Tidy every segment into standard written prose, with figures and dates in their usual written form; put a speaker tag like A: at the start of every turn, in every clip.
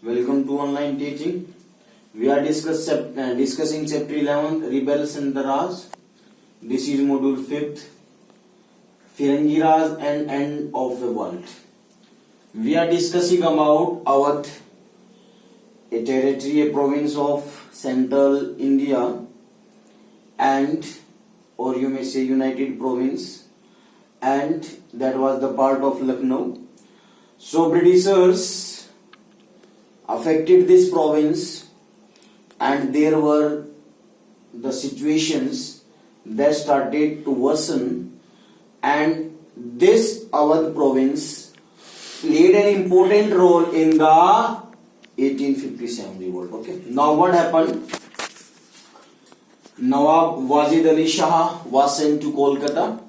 A: Welcome to online teaching. We are discussing chapter 11, Rebels and the Raj. This is module 5th, Firangi Raj and End of the World. We are discussing about Awadh, a territory, a province of central India, and or you may say United Province, and that was the part of Lucknow. So Britishers affected this province, and there were the situations that started to worsen, and this Awadh province played an important role in the 1857 revolt. Okay, now what happened? Nawab Wajid Ali Shah was sent to Kolkata,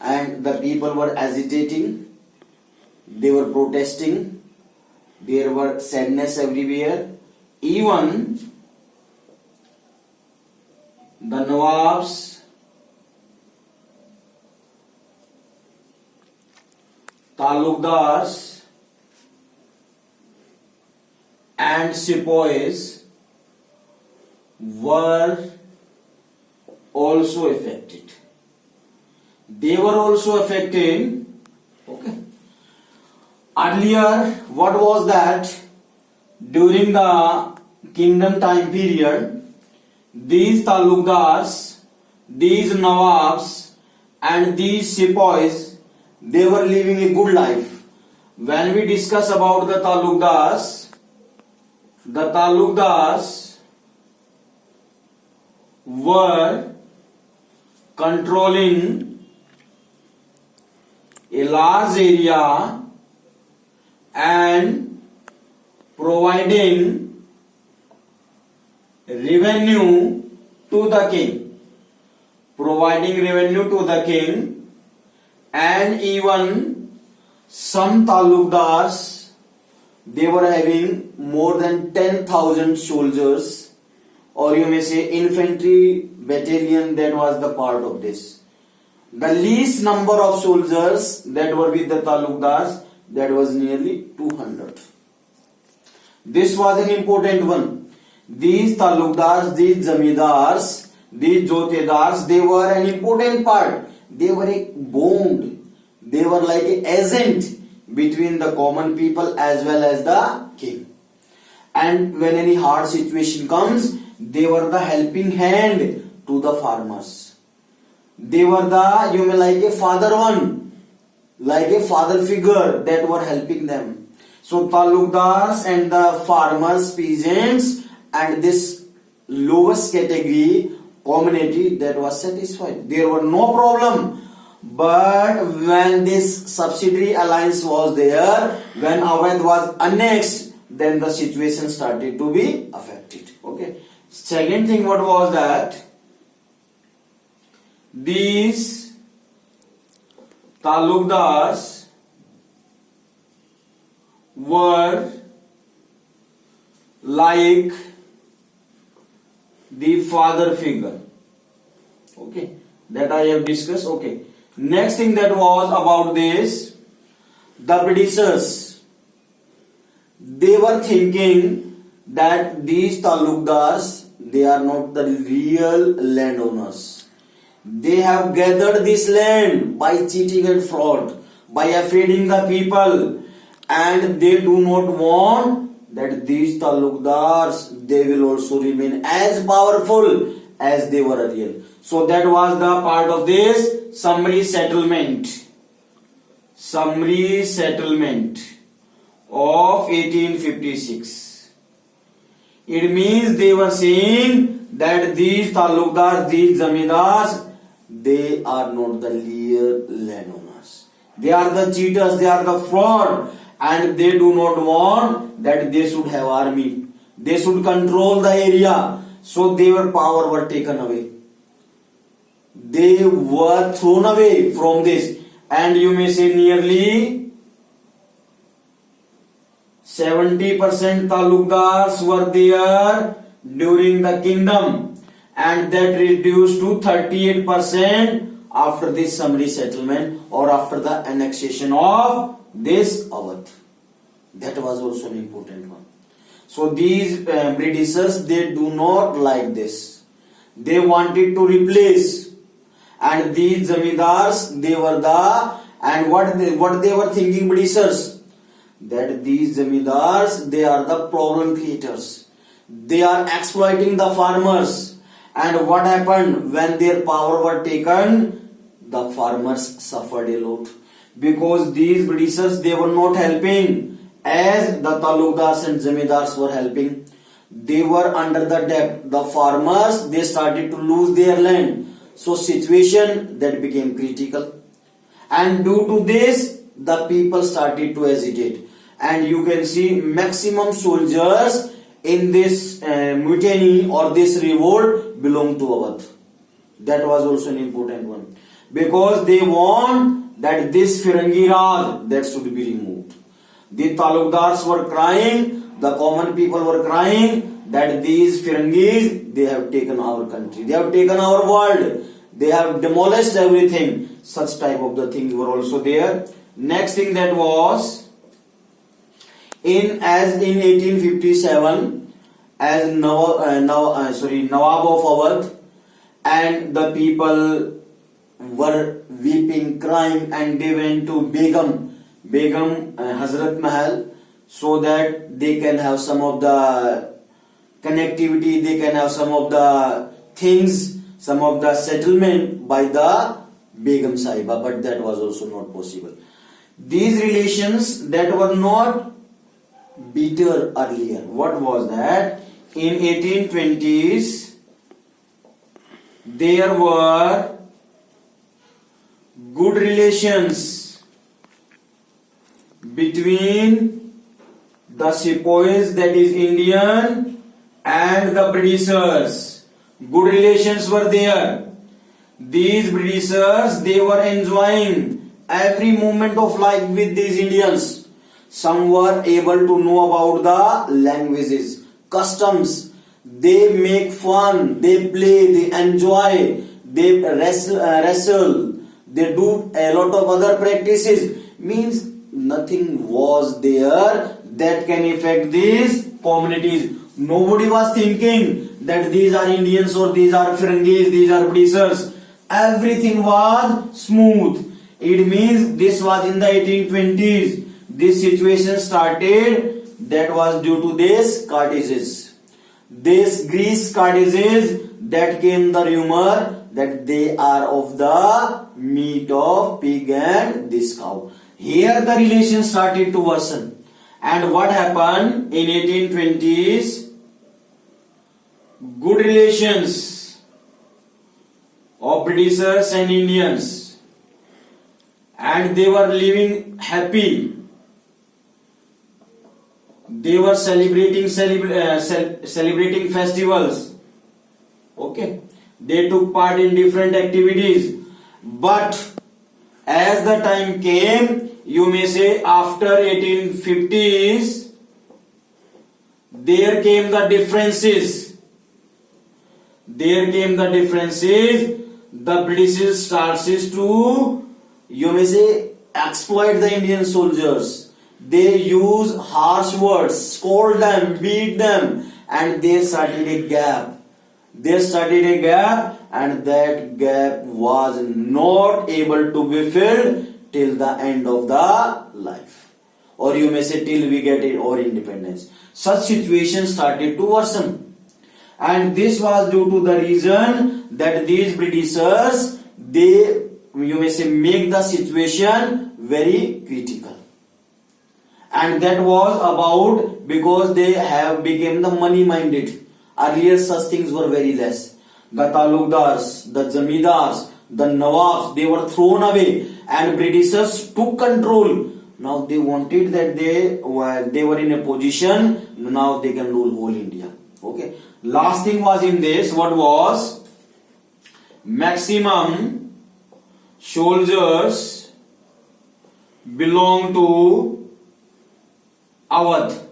A: and the people were agitating, they were protesting, there were sadness everywhere. Even the Nawabs, Talukdars and Sepoys were also affected. They were also affected. Okay. Earlier, what was that? During the kingdom time period, these Talukdars, these Nawabs and these Sepoys, they were living a good life. When we discuss about the Talukdars were controlling a large area and providing revenue to the king. And even some Talukdars, they were having more than 10,000 soldiers, or you may say infantry battalion that was the part of this. The least number of soldiers that were with the Talukdars, that was nearly 200. This was an important one. These Talukdars, these Zamindars, these Jotedars, they were an important part. They were a bond. They were like an agent between the common people as well as the king. And when any hard situation comes, they were the helping hand to the farmers. They were the, you may like a father one, like a father figure that were helping them. So Talukdars and the farmers, peasants and this lowest category community, that was satisfied. There were no problem. But when this subsidiary alliance was there, when Awadh was annexed, then the situation started to be affected. Okay. Second thing, what was that? These Talukdars were like the father figure. Okay, that I have discussed. Okay, next thing that was about this, the Britishers, they were thinking that these Talukdars, they are not the real landowners. They have gathered this land by cheating and fraud, by affecting the people, and they do not want that these Talukdars, they will also remain as powerful as they were earlier. So that was the part of this summary settlement of 1856. It means they were saying that these Talukdars, these Zamindars, they are not the real landowners. They are the cheaters, they are the fraud, and they do not want that they should have army. They should control the area. So their power were taken away. They were thrown away from this. And you may say nearly 70% Talukdars were there during the kingdom, and that reduced to 38% after this summary settlement or after the annexation of this Awadh. That was also an important one. So these Britishers, they do not like this. They wanted to replace, and these zamindars, they were the, and what they were thinking, Britishers, that these zamindars, they are the problem creators. They are exploiting the farmers. And what happened when their power were taken? The farmers suffered a lot, because these Britishers, they were not helping as the talukdars and zamindars were helping. They were under the debt. The farmers, they started to lose their land. So situation that became critical. And due to this, the people started to hesitate. And you can see maximum soldiers in this mutiny or this revolt belong to Awadh. That was also an important one. Because they want that this Firangi Raj, that should be removed. The talukdars were crying, the common people were crying that these Firangis, they have taken our country, they have taken our world, they have demolished everything. Such type of the things were also there. Next thing that was, in 1857, as Nawab of Awadh, and the people were weeping, crying, and they went to Begum Hazrat Mahal, so that they can have some of the connectivity, they can have some of the things, some of the settlement by the Begum Sahiba, but that was also not possible. These relations that were not bitter earlier. What was that? In 1820s, there were good relations between the sepoys, that is Indian, and the Britishers. Good relations were there. These Britishers, they were enjoying every moment of life with these Indians. Some were able to know about the languages, customs. They make fun, they play, they enjoy, they wrestle, they do a lot of other practices. Means nothing was there that can affect these communities. Nobody was thinking that these are Indians or these are Firangis, these are Britishers. Everything was smooth. It means this was in the 1820s. This situation started, that was due to these Carthages. These Greece Carthages, that came the rumor that they are of the meat of pig and this cow. Here the relations started to worsen. And what happened in 1820s? Good relations of Britishers and Indians, and they were living happy. They were celebrating festivals. Okay, they took part in different activities. But as the time came, you may say after 1850s, there came the differences. The British started to, you may say, exploit the Indian soldiers. They use harsh words, scold them, beat them, and they started a gap. And that gap was not able to be filled till the end of the life. Or you may say till we get our independence. Such situations started to worsen. And this was due to the reason that these Britishers, they, you may say, make the situation very critical. And that was about because they have become the money minded. Earlier such things were very less. The talukdars, the zamindars, the nawabs, they were thrown away and Britishers took control. Now they wanted that they were in a position, now they can rule whole India. Okay. Last thing was in this, what was? Maximum soldiers belong to Awadh.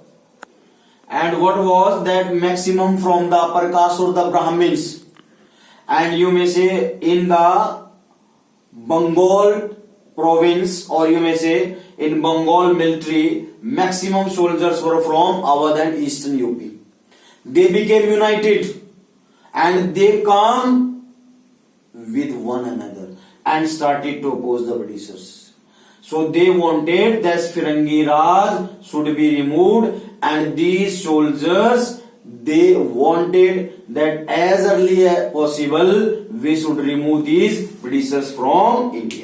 A: And what was that? Maximum from the upper caste or the Brahmins. And you may say in the Bengal province, or you may say in Bengal military, maximum soldiers were from Awadh and eastern UP. They became united and they come with one another and started to oppose the Britishers. So they wanted that Firangi Raj should be removed, and these soldiers, they wanted that as early as possible we should remove these Britishers from India.